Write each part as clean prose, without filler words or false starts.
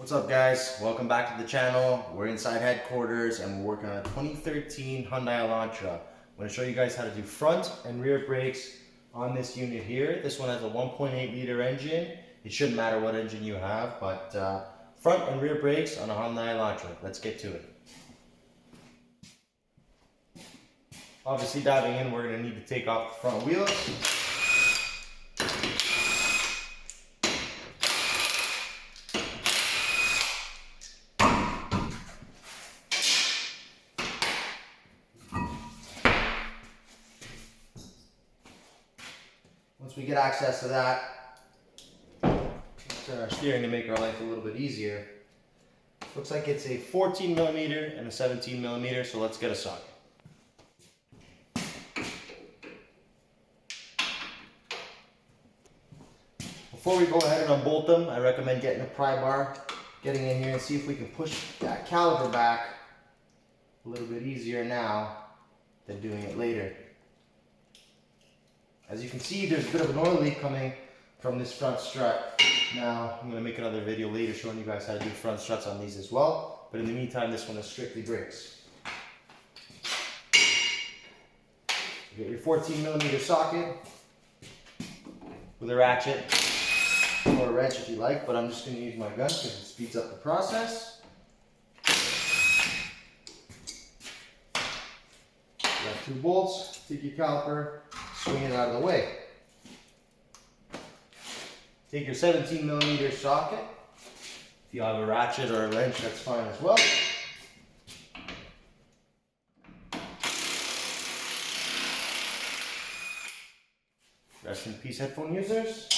What's up guys? Welcome back to the channel. We're inside headquarters and we're working on a 2013 Hyundai Elantra. I'm going to show you guys how to do front and rear brakes on this unit here. This one has a 1.8 liter engine. It shouldn't matter what engine you have, but front and rear brakes on a Hyundai Elantra. Let's get to it. Obviously diving in, we're going to need to take off the front wheels. Once we get access to that, let's turn our steering to make our life a little bit easier. Looks like it's a 14 millimeter and a 17 millimeter, so let's get a socket. Before we go ahead and unbolt them, I recommend getting a pry bar, getting in here and see if we can push that caliper back a little bit easier now than doing it later. As you can see, there's a bit of an oil leak coming from this front strut. Now, I'm going to make another video later showing you guys how to do front struts on these as well. But in the meantime, this one is strictly brakes. You get your 14 millimeter socket with a ratchet or a wrench if you like, but I'm just going to use my gun because it speeds up the process. You got 2 bolts, take your caliper, swing it out of the way. Take your 17 millimeter socket. If you have a ratchet or a wrench, that's fine as well. Rest in peace, headphone users.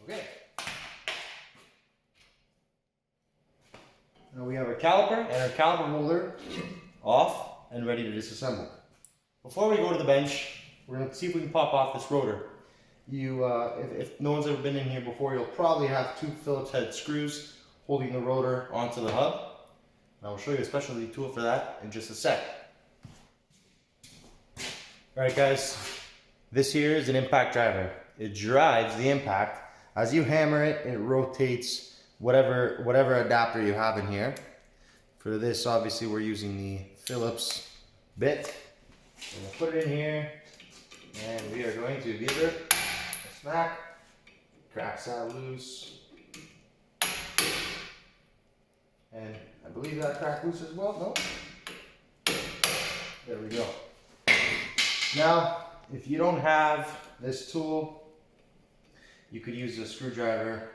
Okay. Now we have our caliper and our caliper holder off and ready to disassemble. Before we go to the bench, we're going to see if we can pop off this rotor. If no one's ever been in here before, you'll probably have 2 Phillips head screws holding the rotor onto the hub. And I will show you a specialty tool for that in just a sec. Alright guys, this here is an impact driver. It drives the impact. As you hammer it, it rotates whatever adapter you have in here. For this, obviously, we're using the Phillips bit. I'm going to put it in here, and we are going to give it a smack. Cracks that loose. And I believe that cracked loose as well. No? There we go. Now, if you don't have this tool, you could use a screwdriver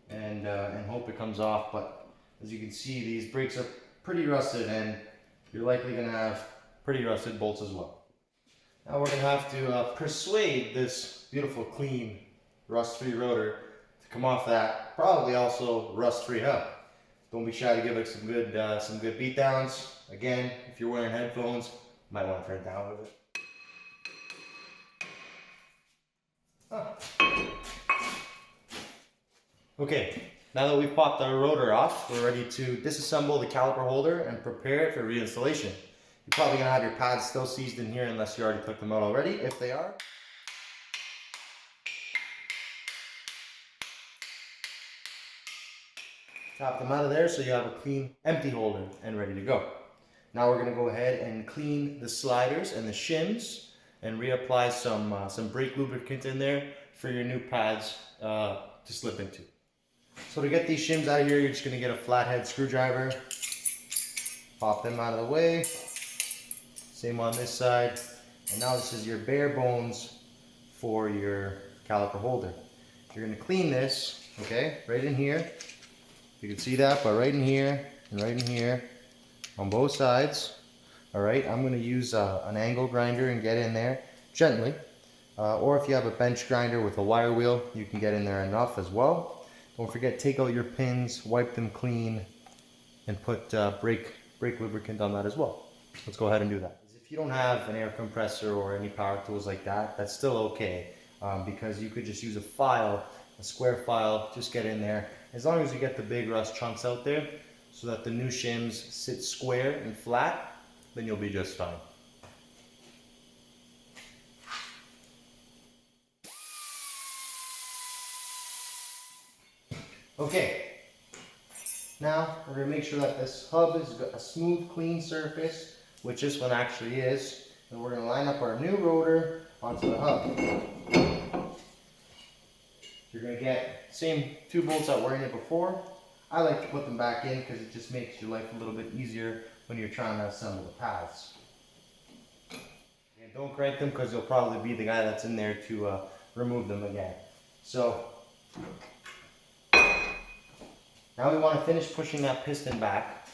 and hope it comes off, but as you can see, these brakes are pretty rusted and you're likely going to have pretty rusted bolts as well. Now we're going to have to persuade this beautiful, clean, rust-free rotor to come off that probably also rust-free hub. Don't be shy to give it some good beat downs. Again, if you're wearing headphones, you might want to turn it down a little bit. Okay, now that we've popped our rotor off, we're ready to disassemble the caliper holder and prepare it for reinstallation. You're probably going to have your pads still seized in here unless you already took them out already. If they are, tap them out of there so you have a clean, empty holder and ready to go. Now we're going to go ahead and clean the sliders and the shims and reapply some brake lubricant in there for your new pads to slip into. So to get these shims out of here, you're just going to get a flathead screwdriver, pop them out of the way, same on this side, and now this is your bare bones for your caliper holder. You're going to clean this, okay, right in here. You can see that, but right in here and right in here on both sides. Alright, I'm going to use an angle grinder and get in there gently, or if you have a bench grinder with a wire wheel, you can get in there enough as well. Don't forget, take out your pins, wipe them clean, and put brake lubricant on that as well. Let's go ahead and do that. If you don't have an air compressor or any power tools like that, that's still okay, because you could just use a file, a square file, just get in there. As long as you get the big rust chunks out there so that the new shims sit square and flat, then you'll be just fine. Okay, now we're going to make sure that this hub is a smooth, clean surface, which this one actually is. And we're going to line up our new rotor onto the hub. You're going to get the same 2 bolts that were in it before. I like to put them back in because it just makes your life a little bit easier when you're trying to assemble the pads. And don't crank them because you'll probably be the guy that's in there to remove them again. So now we want to finish pushing that piston back.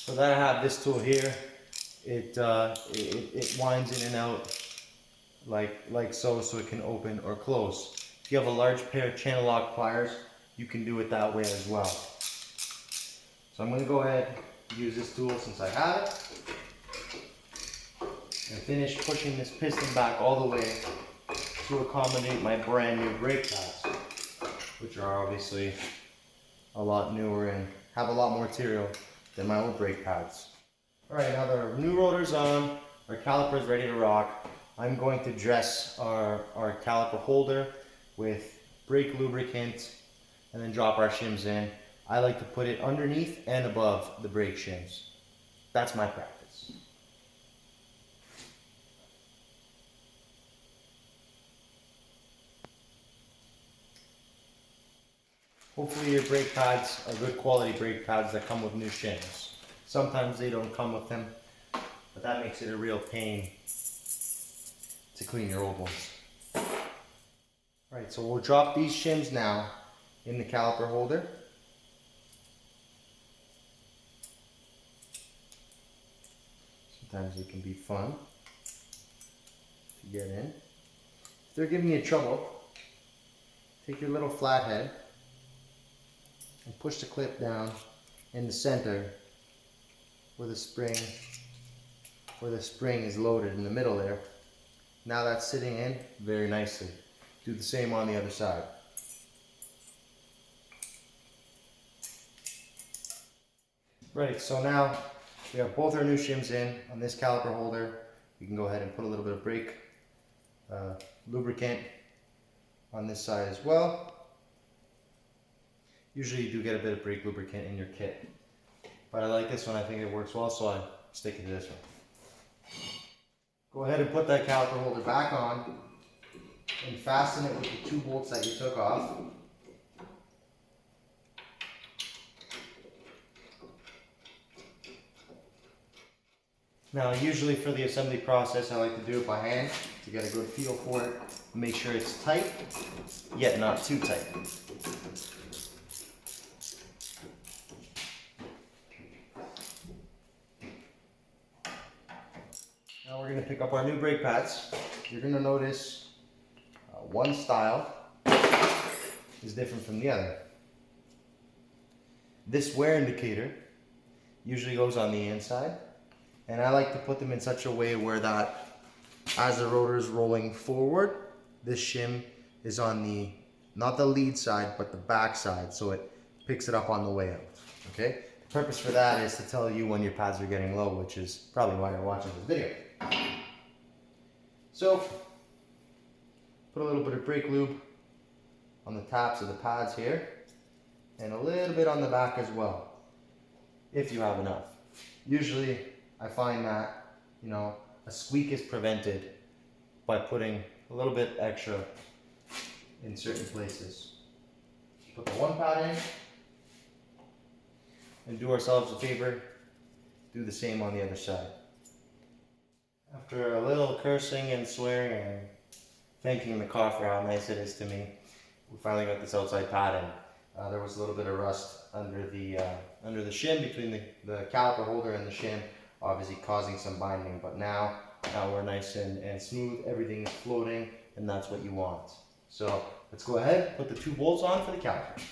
For that I have this tool here. It winds in and out like so it can open or close. If you have a large pair of channel lock pliers, you can do it that way as well. So I'm going to go ahead and use this tool since I have it and finish pushing this piston back all the way to accommodate my brand new brake pads, which are obviously a lot newer and have a lot more material than my old brake pads. Alright, now that our new rotor's on, our caliper's ready to rock, I'm going to dress our caliper holder with brake lubricant and then drop our shims in. I like to put it underneath and above the brake shims. That's my practice. Hopefully your brake pads are good quality brake pads that come with new shims. Sometimes they don't come with them, but that makes it a real pain to clean your old ones. Alright, so we'll drop these shims now in the caliper holder. Sometimes it can be fun to get in. If they're giving you trouble, take your little flathead and push the clip down in the center where the spring is loaded in the middle there. Now that's sitting in very nicely. Do the same on the other side. Right, so now we have both our new shims in on this caliper holder. We can go ahead and put a little bit of brake lubricant on this side as well. Usually you do get a bit of brake lubricant in your kit, but I like this one. I think it works well, so I stick to this one. Go ahead and put that caliper holder back on and fasten it with the 2 bolts that you took off. Now usually for the assembly process I like to do it by hand to get a good feel for it. Make sure it's tight, yet not too tight. Now we're going to pick up our new brake pads. You're going to notice one style is different from the other. This wear indicator usually goes on the inside, and I like to put them in such a way where that as the rotor is rolling forward, this shim is on the, not the lead side, but the back side, so it picks it up on the way out. Okay? The purpose for that is to tell you when your pads are getting low, which is probably why you're watching this video. So, put a little bit of brake lube on the tops of the pads here, and a little bit on the back as well, if you have enough. Usually, I find that, you know, a squeak is prevented by putting a little bit extra in certain places. Put the one pad in, and do ourselves a favor, do the same on the other side. After a little cursing and swearing and thanking the car for how nice it is to me, we finally got this outside pad in. There was a little bit of rust under the shim between the caliper holder and the shim, obviously causing some binding, but now we're nice and smooth, everything is floating, and that's what you want. So let's go ahead, put the 2 bolts on for the caliper.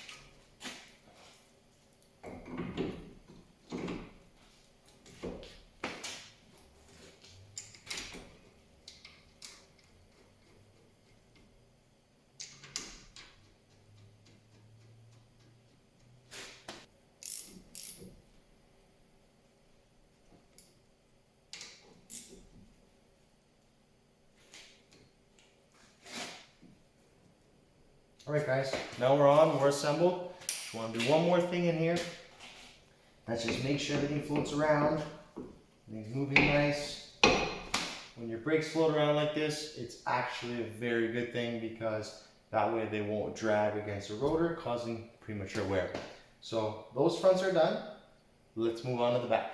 Alright guys, now we're assembled. Just want to do one more thing in here. Let's just make sure everything floats around. Everything's moving nice. When your brakes float around like this, it's actually a very good thing because that way they won't drag against the rotor, causing premature wear. So those fronts are done. Let's move on to the back.